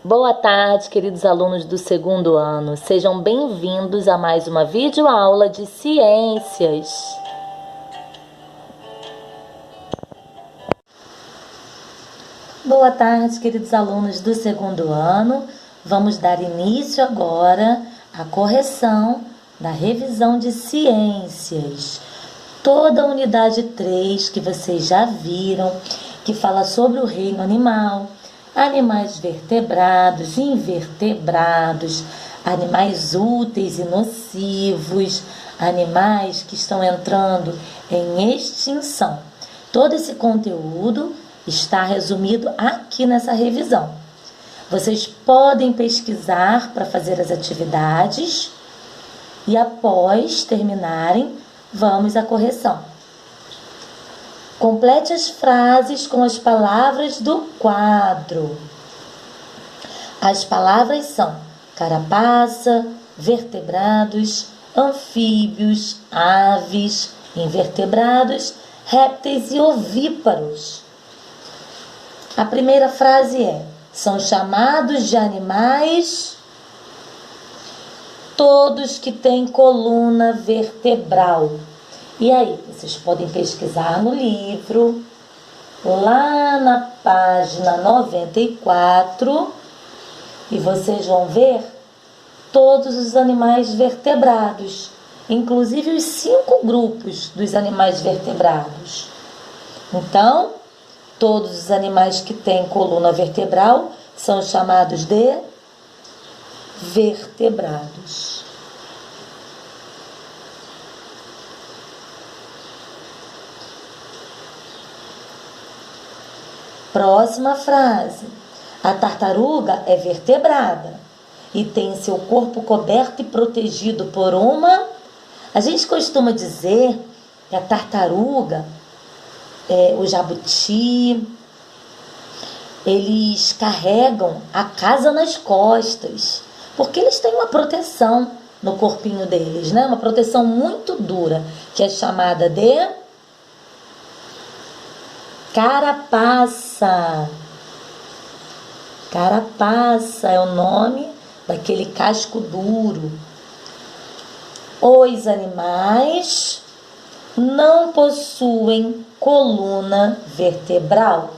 Boa tarde, queridos alunos do segundo ano. Sejam bem-vindos a mais uma videoaula de ciências. Boa tarde, queridos alunos do segundo ano. Vamos dar início agora à correção da revisão de ciências. Toda a unidade 3 que vocês já viram, que fala sobre o reino animal, animais vertebrados, invertebrados, animais úteis e nocivos, animais que estão entrando em extinção. Todo esse conteúdo está resumido aqui nessa revisão. Vocês podem pesquisar para fazer as atividades e após terminarem, vamos à correção. Complete as frases com as palavras do quadro. As palavras são carapaça, vertebrados, anfíbios, aves, invertebrados, répteis e ovíparos. A primeira frase é: são chamados de animais todos que têm coluna vertebral. E aí, vocês podem pesquisar no livro, lá na página 94, e vocês vão ver todos os animais vertebrados, inclusive os 5 grupos dos animais vertebrados. Então, todos os animais que têm coluna vertebral são chamados de vertebrados. Próxima frase. A tartaruga é vertebrada e tem seu corpo coberto e protegido por uma... A gente costuma dizer que a tartaruga, o jabuti, eles carregam a casa nas costas, porque eles têm uma proteção no corpinho deles, né? Uma proteção muito dura, que é chamada de carapaça. Carapaça é o nome daquele casco duro. Os animais não possuem coluna vertebral.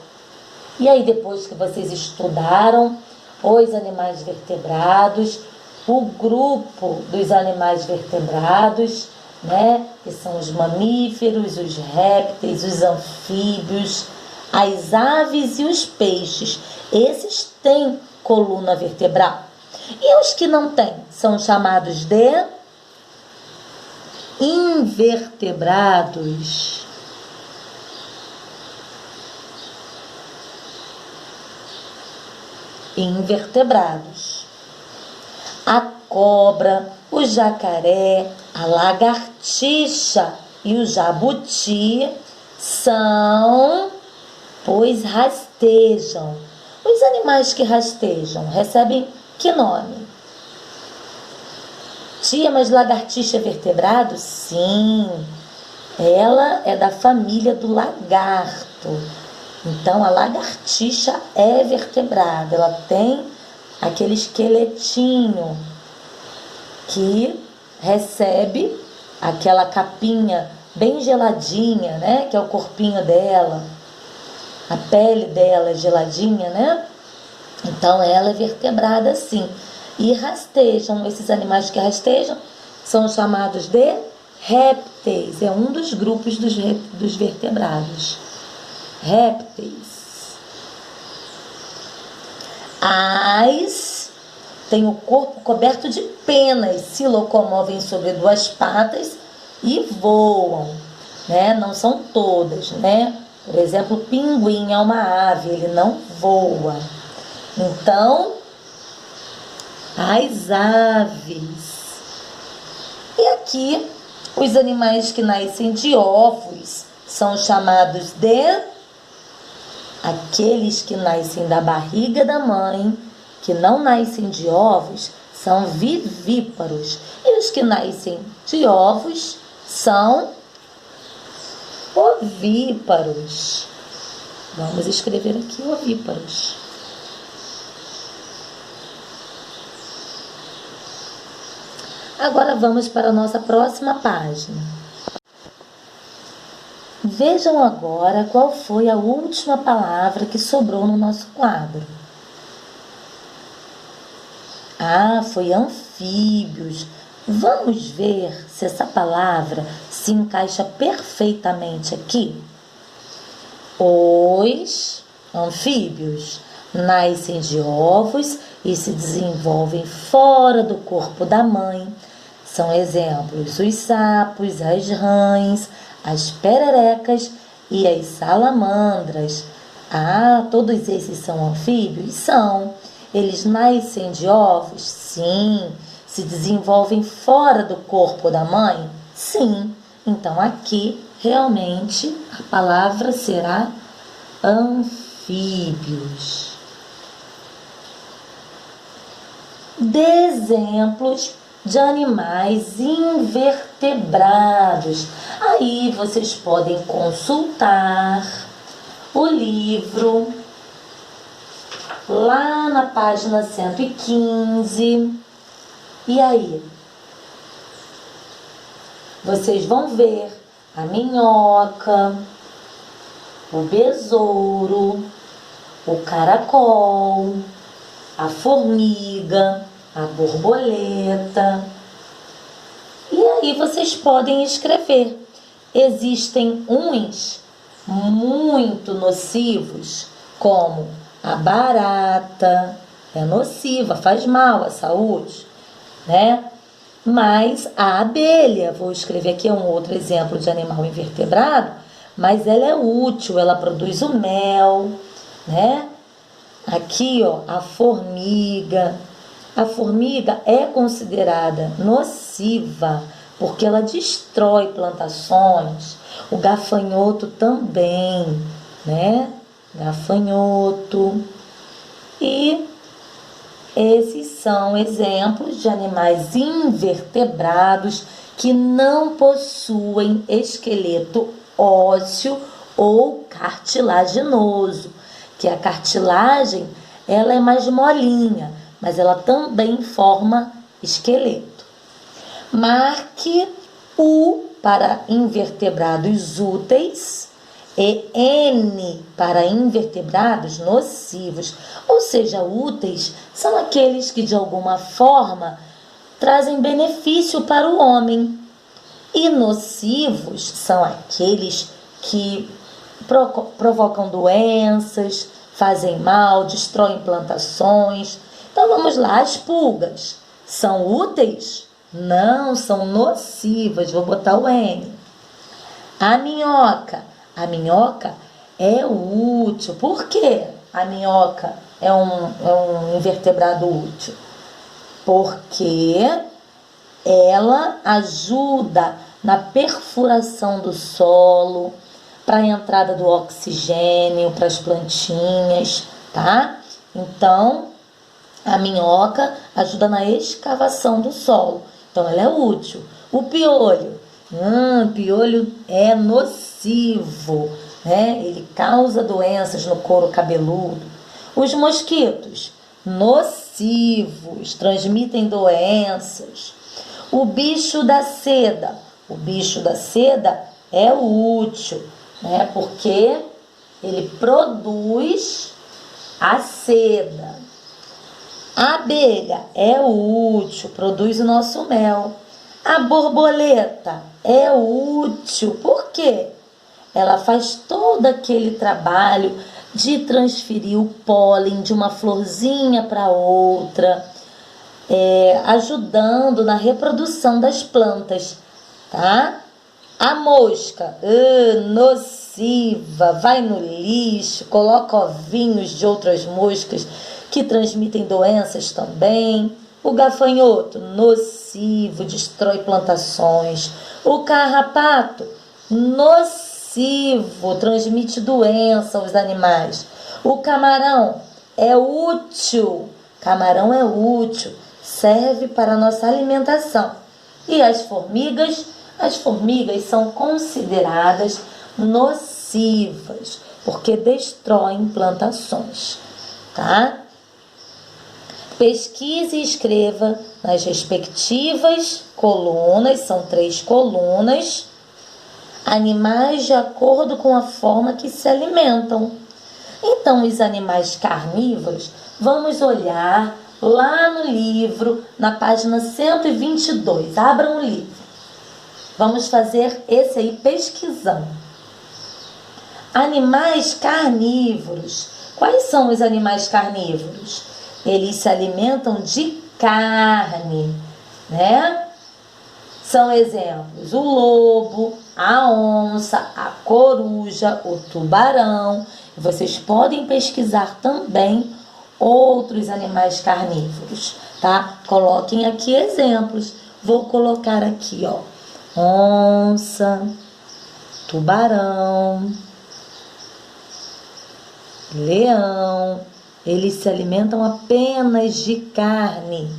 E aí, depois que vocês estudaram os animais vertebrados, o grupo dos animais vertebrados, né, que são os mamíferos, os répteis, os anfíbios, as aves e os peixes. Esses têm coluna vertebral. E os que não têm são chamados de invertebrados. Invertebrados. A cobra, o jacaré, a lagartixa e o jabuti são, pois rastejam. Os animais que rastejam recebem que nome? Tia, mas lagartixa é vertebrado? Sim, ela é da família do lagarto. Então, a lagartixa é vertebrada, ela tem aquele esqueletinho que recebe aquela capinha bem geladinha, né? Que é o corpinho dela, a pele dela é geladinha, né? Então, ela é vertebrada sim. E rastejam, esses animais que rastejam são chamados de répteis, é um dos grupos dos vertebrados. Répteis. As têm o corpo coberto de penas, se locomovem sobre 2 patas e voam, né? Não são todas, né? Por exemplo, o pinguim é uma ave, ele não voa. Então, as aves. E aqui, os animais que nascem de ovos são chamados de... Aqueles que nascem da barriga da mãe, que não nascem de ovos, são vivíparos. E os que nascem de ovos são ovíparos. Vamos escrever aqui ovíparos. Agora vamos para a nossa próxima página. Vejam agora qual foi a última palavra que sobrou no nosso quadro. Ah, foi anfíbios. Vamos ver se essa palavra se encaixa perfeitamente aqui. Os anfíbios nascem de ovos e se desenvolvem fora do corpo da mãe. São exemplos os sapos, as rãs, as pererecas e as salamandras. Ah, todos esses são anfíbios? São. Eles nascem de ovos? Sim. Se desenvolvem fora do corpo da mãe? Sim. Então, aqui, realmente, a palavra será anfíbios. Dê exemplos de animais invertebrados. Aí vocês podem consultar o livro lá na página 115. E aí? Vocês vão ver a minhoca, o besouro, o caracol, a formiga, a borboleta. E aí vocês podem escrever. Existem uns muito nocivos, como a barata, é nociva, faz mal à saúde, né? Mas a abelha, vou escrever aqui um outro exemplo de animal invertebrado, mas ela é útil, ela produz o mel, né? Aqui, ó, a formiga. A formiga é considerada nociva porque ela destrói plantações. O gafanhoto também, né? Gafanhoto. E esses são exemplos de animais invertebrados que não possuem esqueleto ósseo ou cartilaginoso, que a cartilagem ela é mais molinha, mas ela também forma esqueleto. Marque U para invertebrados úteis e N para invertebrados nocivos. Ou seja, úteis são aqueles que de alguma forma trazem benefício para o homem. E nocivos são aqueles que provocam doenças, fazem mal, destroem plantações. Então vamos lá, as pulgas são úteis? Não, são nocivas, vou botar o N. A minhoca é útil. Por quê? A minhoca é um invertebrado útil? Porque ela ajuda na perfuração do solo, para a entrada do oxigênio para as plantinhas, tá? Então, a minhoca ajuda na escavação do solo. Então, ela é útil. O piolho. Piolho é nocivo, né? Ele causa doenças no couro cabeludo. Os mosquitos, nocivos, transmitem doenças. O bicho da seda. O bicho da seda é útil, né? Porque ele produz a seda. A abelha é útil, produz o nosso mel. A borboleta é útil, por quê? Ela faz todo aquele trabalho de transferir o pólen de uma florzinha para outra, ajudando na reprodução das plantas, tá? A mosca, nociva, vai no lixo, coloca ovinhos de outras moscas que transmitem doenças também. O gafanhoto, nocivo, destrói plantações. O carrapato, nocivo, transmite doença aos animais. O camarão é útil. Camarão é útil, serve para a nossa alimentação. E as formigas são consideradas nocivas, porque destroem plantações, tá? Pesquise e escreva nas respectivas colunas, são 3 colunas, animais de acordo com a forma que se alimentam. Então, os animais carnívoros, vamos olhar lá no livro, na página 122. Abram o livro. Vamos fazer esse aí pesquisando. Animais carnívoros. Quais são os animais carnívoros? Eles se alimentam de carne, né? São exemplos: o lobo, a onça, a coruja, o tubarão. Vocês podem pesquisar também outros animais carnívoros, tá? Coloquem aqui exemplos. Vou colocar aqui, ó, onça, tubarão, leão. Eles se alimentam apenas de carne.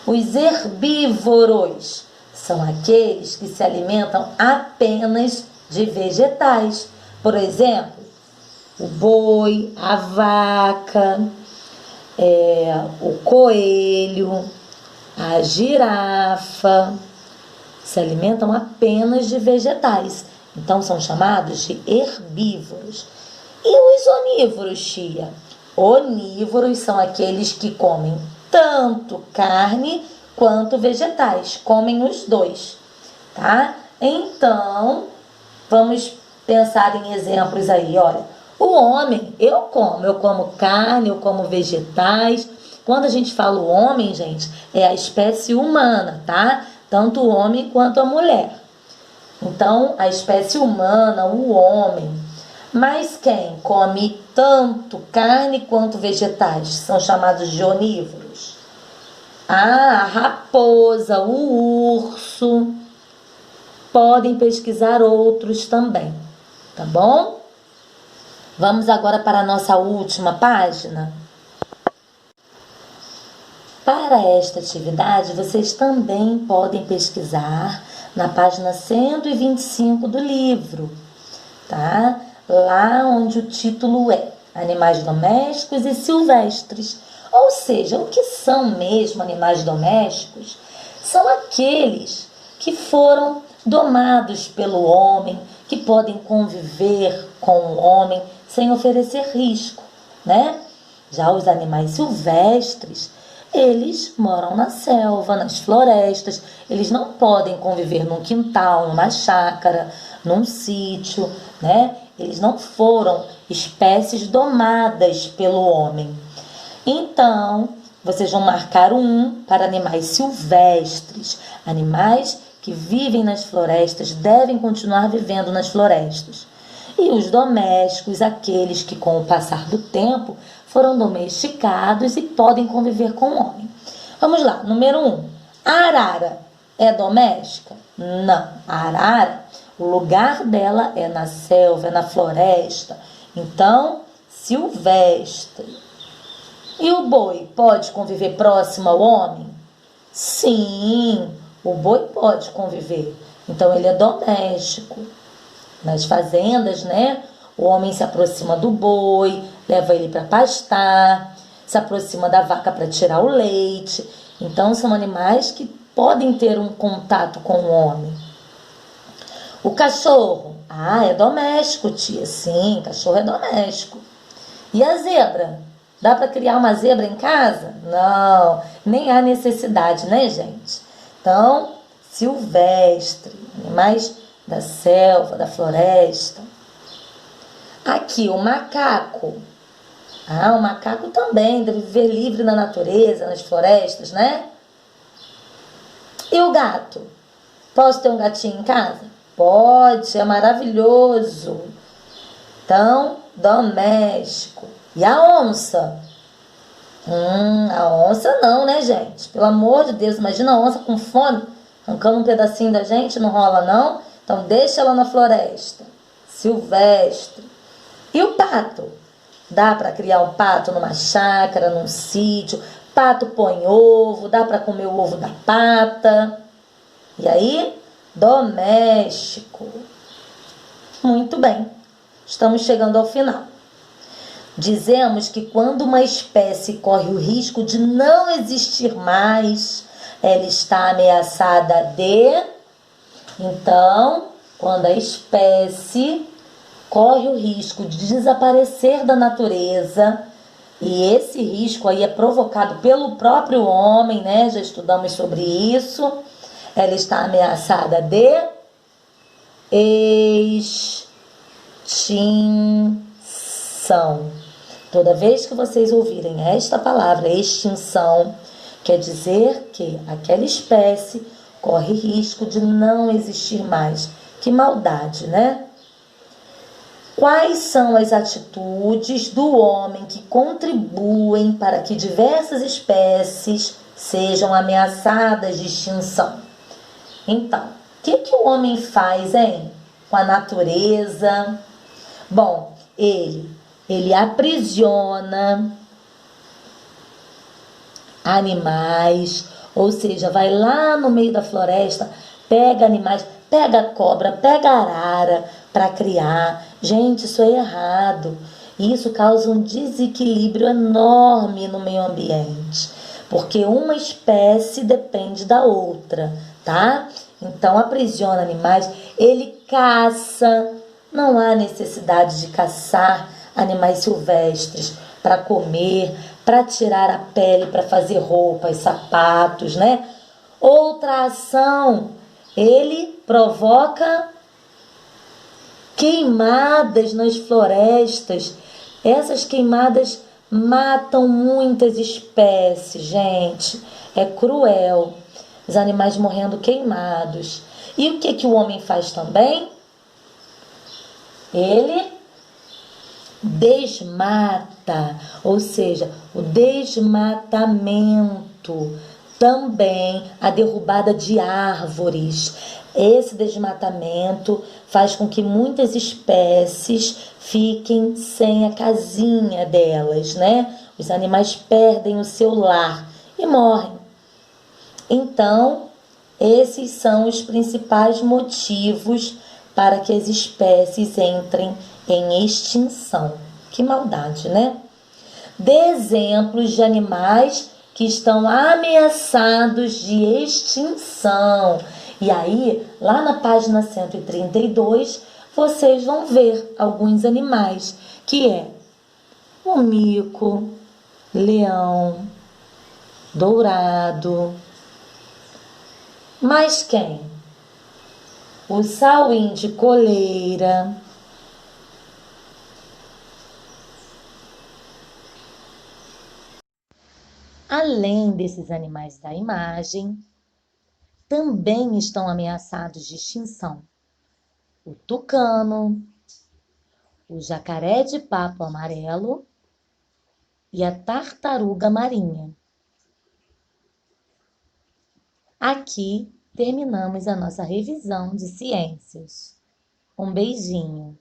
Os herbívoros são aqueles que se alimentam apenas de vegetais. Por exemplo, o boi, a vaca, o coelho, a girafa, se alimentam apenas de vegetais. Então, são chamados de herbívoros. E os onívoros, tia? Onívoros são aqueles que comem tanto carne quanto vegetais. Comem os dois, tá? Então, vamos pensar em exemplos aí, olha. O homem, eu como carne, eu como vegetais. Quando a gente fala o homem, gente, é a espécie humana, tá? Tanto o homem quanto a mulher. Então, a espécie humana, o homem. Mas quem come tanto carne quanto vegetais são chamados de onívoros. A raposa, o urso. Podem pesquisar outros também, tá bom? Vamos agora para a nossa última página. Para esta atividade, vocês também podem pesquisar na página 125 do livro, tá? Lá onde o título é Animais Domésticos e Silvestres. Ou seja, o que são mesmo animais domésticos? São aqueles que foram domados pelo homem, que podem conviver com o homem sem oferecer risco, né? Já os animais silvestres, eles moram na selva, nas florestas, eles não podem conviver num quintal, numa chácara, num sítio, né? Eles não foram espécies domadas pelo homem. Então, vocês vão marcar um para animais silvestres. Animais que vivem nas florestas devem continuar vivendo nas florestas. E os domésticos, aqueles que com o passar do tempo foram domesticados e podem conviver com o homem. Vamos lá, número 1. A arara é doméstica? Não. A arara, o lugar dela é na selva, é na floresta. Então, silvestre. E o boi pode conviver próximo ao homem? Sim, o boi pode conviver. Então, ele é doméstico. Nas fazendas, né? O homem se aproxima do boi, leva ele para pastar, se aproxima da vaca para tirar o leite. Então, são animais que podem ter um contato com o homem. O cachorro? Ah, é doméstico, tia. Sim, cachorro é doméstico. E a zebra? Dá para criar uma zebra em casa? Não, nem há necessidade, né, gente? Então, silvestre, animais da selva, da floresta. Aqui, o macaco. Ah, o macaco também deve viver livre na natureza, nas florestas, né? E o gato? Posso ter um gatinho em casa? Pode, é maravilhoso. Então, doméstico. E a onça? A onça não, né, gente? Pelo amor de Deus, imagina a onça com fome, arrancando um pedacinho da gente, não rola não? Então, deixa ela na floresta. Silvestre. E o pato? Dá para criar um pato numa chácara, num sítio. Pato põe ovo, dá para comer o ovo da pata. E aí, doméstico. Muito bem, estamos chegando ao final. Dizemos que quando uma espécie corre o risco de não existir mais, ela está ameaçada de... Então, quando a espécie corre o risco de desaparecer da natureza, e esse risco aí é provocado pelo próprio homem, né? Já estudamos sobre isso. Ela está ameaçada de extinção. Toda vez que vocês ouvirem esta palavra, extinção, quer dizer que aquela espécie corre risco de não existir mais. Que maldade, né? Quais são as atitudes do homem que contribuem para que diversas espécies sejam ameaçadas de extinção? Então, o que o homem faz, hein? Com a natureza? Bom, ele aprisiona animais, ou seja, vai lá no meio da floresta, pega animais, pega cobra, pega arara para criar. Gente, isso é errado. Isso causa um desequilíbrio enorme no meio ambiente, porque uma espécie depende da outra, tá? Então, aprisiona animais, ele caça. Não há necessidade de caçar animais silvestres para comer, para tirar a pele, para fazer roupas, sapatos, né? Outra ação, ele provoca queimadas nas florestas. Essas queimadas matam muitas espécies, gente. É cruel. Os animais morrendo queimados. E o que o homem faz também? Ele desmata, ou seja, o desmatamento, também a derrubada de árvores. Esse desmatamento faz com que muitas espécies fiquem sem a casinha delas, né? Os animais perdem o seu lar e morrem. Então, esses são os principais motivos para que as espécies entrem em extinção. Que maldade, né? Dê exemplos de animais que estão ameaçados de extinção. E aí, lá na página 132, vocês vão ver alguns animais, que é o mico, leão, dourado. Mas quem? O sauim de coleira. Além desses animais da imagem, também estão ameaçados de extinção o tucano, o jacaré de papo amarelo e a tartaruga marinha. Aqui terminamos a nossa revisão de ciências. Um beijinho.